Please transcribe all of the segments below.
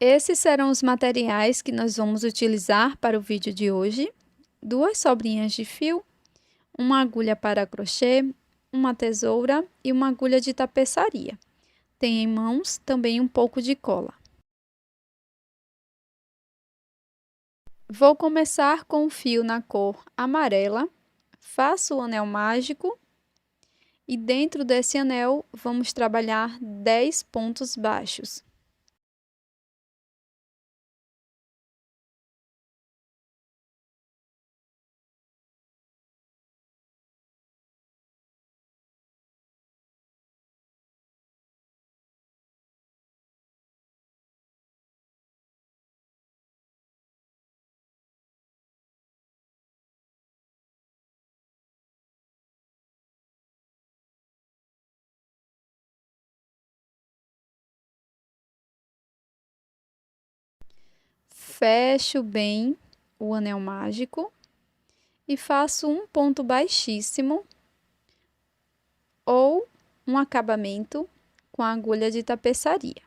Esses serão os materiais que nós vamos utilizar para o vídeo de hoje: 2 sobrinhas de fio, uma agulha para crochê, uma tesoura e uma agulha de tapeçaria. Tem em mãos também um pouco de cola. Vou começar com o fio na cor amarela, faço o anel mágico e dentro desse anel vamos trabalhar 10 pontos baixos. Fecho bem o anel mágico e faço um ponto baixíssimo ou um acabamento com a agulha de tapeçaria.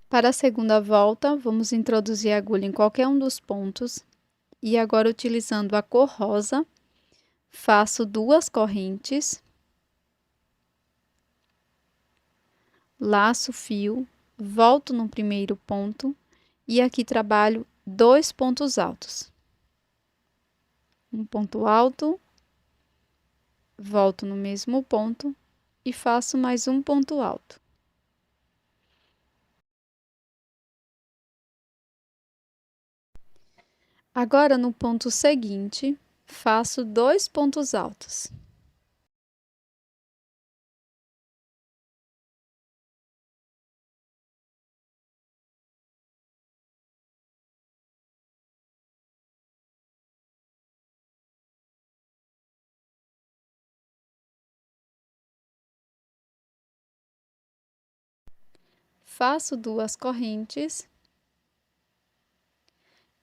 Para a segunda volta, vamos introduzir a agulha em qualquer um dos pontos e agora, utilizando a cor rosa, faço 2 correntes, laço o fio, volto no primeiro ponto e aqui trabalho 2 pontos altos. Um ponto alto, volto no mesmo ponto e faço mais um ponto alto. Agora, no ponto seguinte, faço 2 pontos altos. Faço 2 correntes,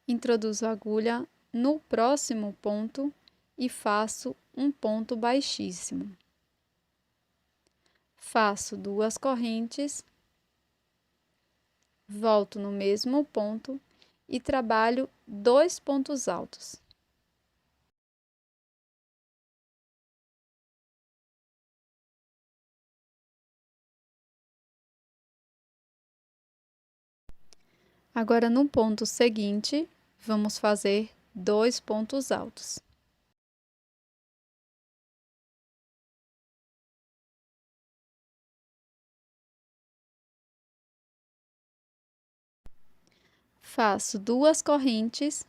introduzo a agulha no próximo ponto e faço um ponto baixíssimo. Faço 2 correntes, volto no mesmo ponto e trabalho 2 pontos altos. Agora, no ponto seguinte, vamos fazer 2 pontos altos. Faço 2 correntes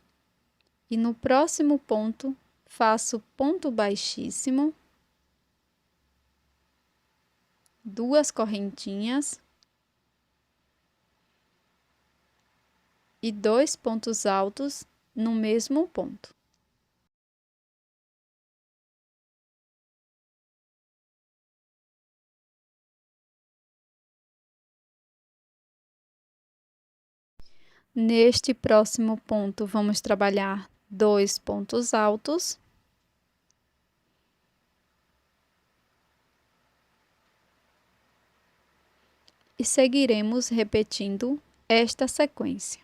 e no próximo ponto faço ponto baixíssimo, 2 correntinhas e 2 pontos altos no mesmo ponto. Neste próximo ponto, vamos trabalhar 2 pontos altos. E seguiremos repetindo esta sequência.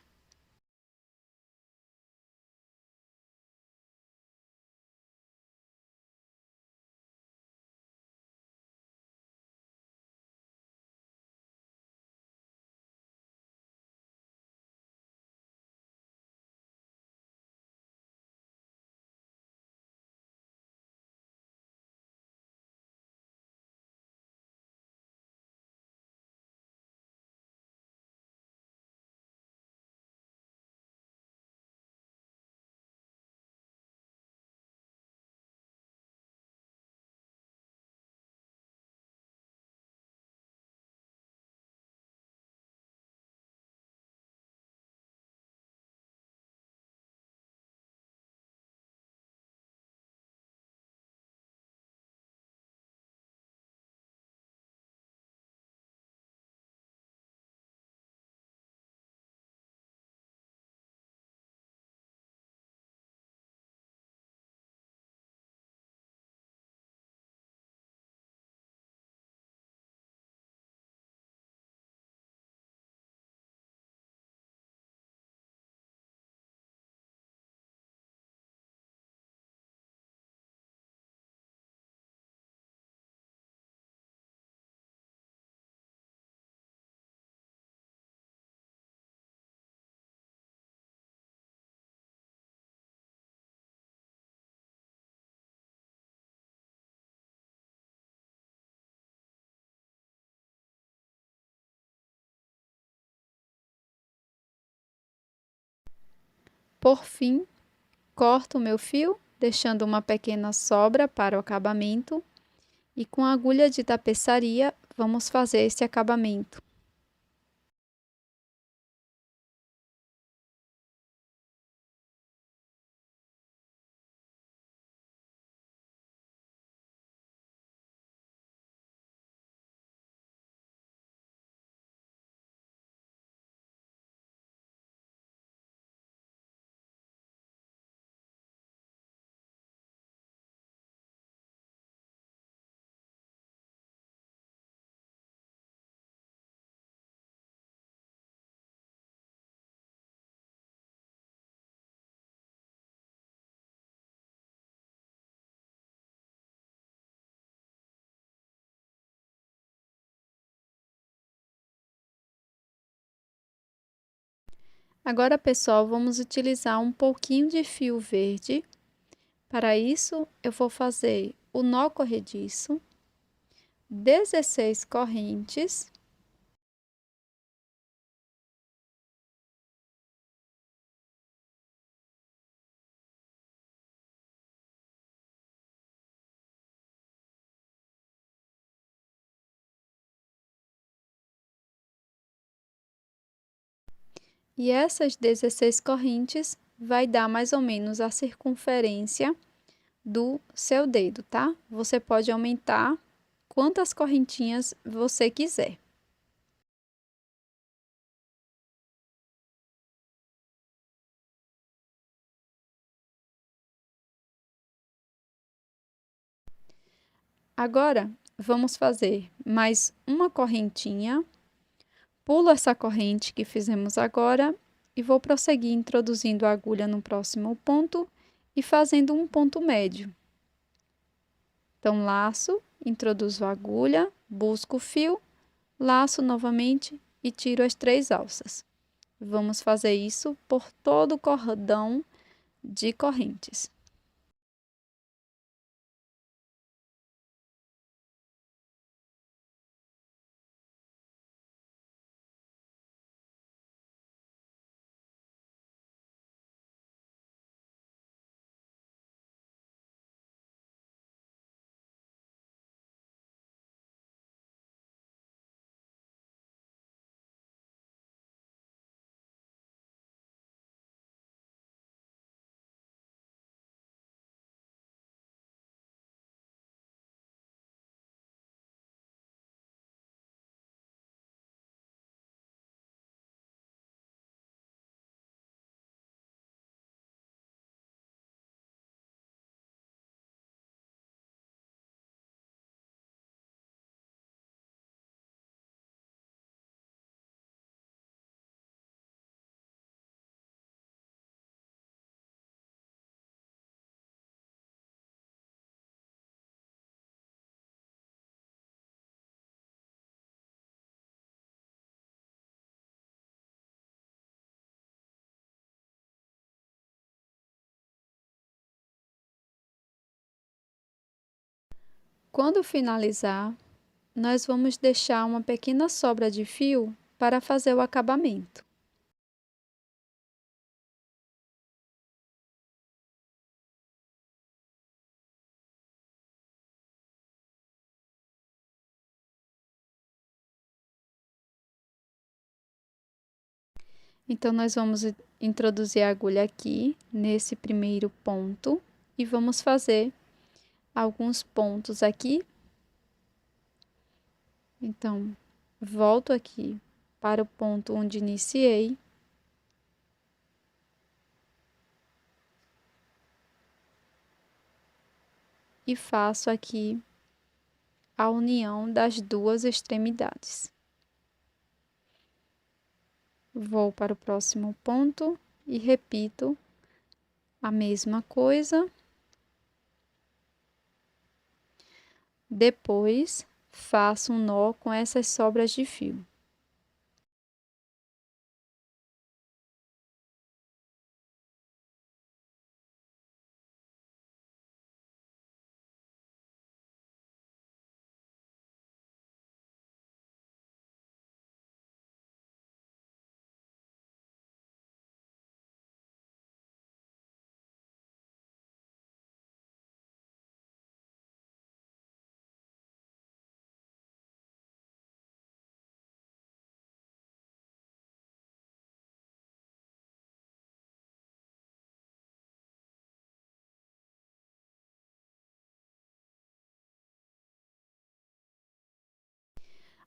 Por fim, corto o meu fio, deixando uma pequena sobra para o acabamento, e com a agulha de tapeçaria vamos fazer este acabamento. Agora, pessoal, vamos utilizar um pouquinho de fio verde. Para isso, eu vou fazer o nó corrediço, 16 correntes. E essas 16 correntes vai dar mais ou menos a circunferência do seu dedo, tá? Você pode aumentar quantas correntinhas você quiser. Agora, vamos fazer mais uma correntinha. Pulo essa corrente que fizemos agora e vou prosseguir introduzindo a agulha no próximo ponto e fazendo um ponto médio. Então, laço, introduzo a agulha, busco o fio, laço novamente e tiro as 3 alças. Vamos fazer isso por todo o cordão de correntes. Quando finalizar, nós vamos deixar uma pequena sobra de fio para fazer o acabamento. Então, nós vamos introduzir a agulha aqui, nesse primeiro ponto, e vamos fazer alguns pontos aqui. Então, volto aqui para o ponto onde iniciei. E faço aqui a união das duas extremidades. Vou para o próximo ponto e repito a mesma coisa. Depois, faço um nó com essas sobras de fio.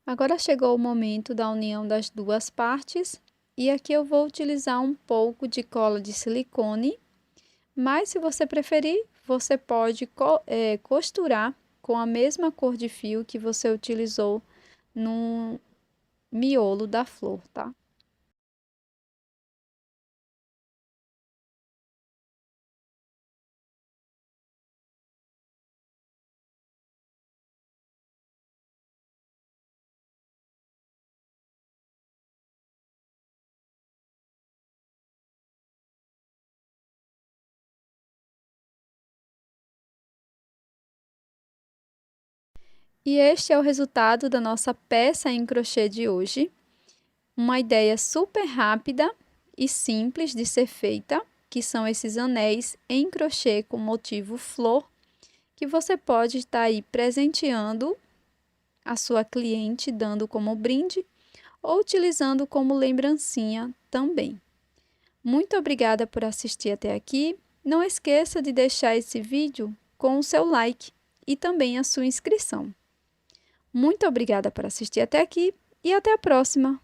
Agora chegou o momento da união das duas partes e aqui eu vou utilizar um pouco de cola de silicone, mas se você preferir, você pode costurar com a mesma cor de fio que você utilizou no miolo da flor, tá? E este é o resultado da nossa peça em crochê de hoje. Uma ideia super rápida e simples de ser feita, que são esses anéis em crochê com motivo flor, que você pode estar aí presenteando a sua cliente, dando como brinde ou utilizando como lembrancinha também. Muito obrigada por assistir até aqui. Não esqueça de deixar esse vídeo com o seu like e também a sua inscrição. Muito obrigada por assistir até aqui e até a próxima!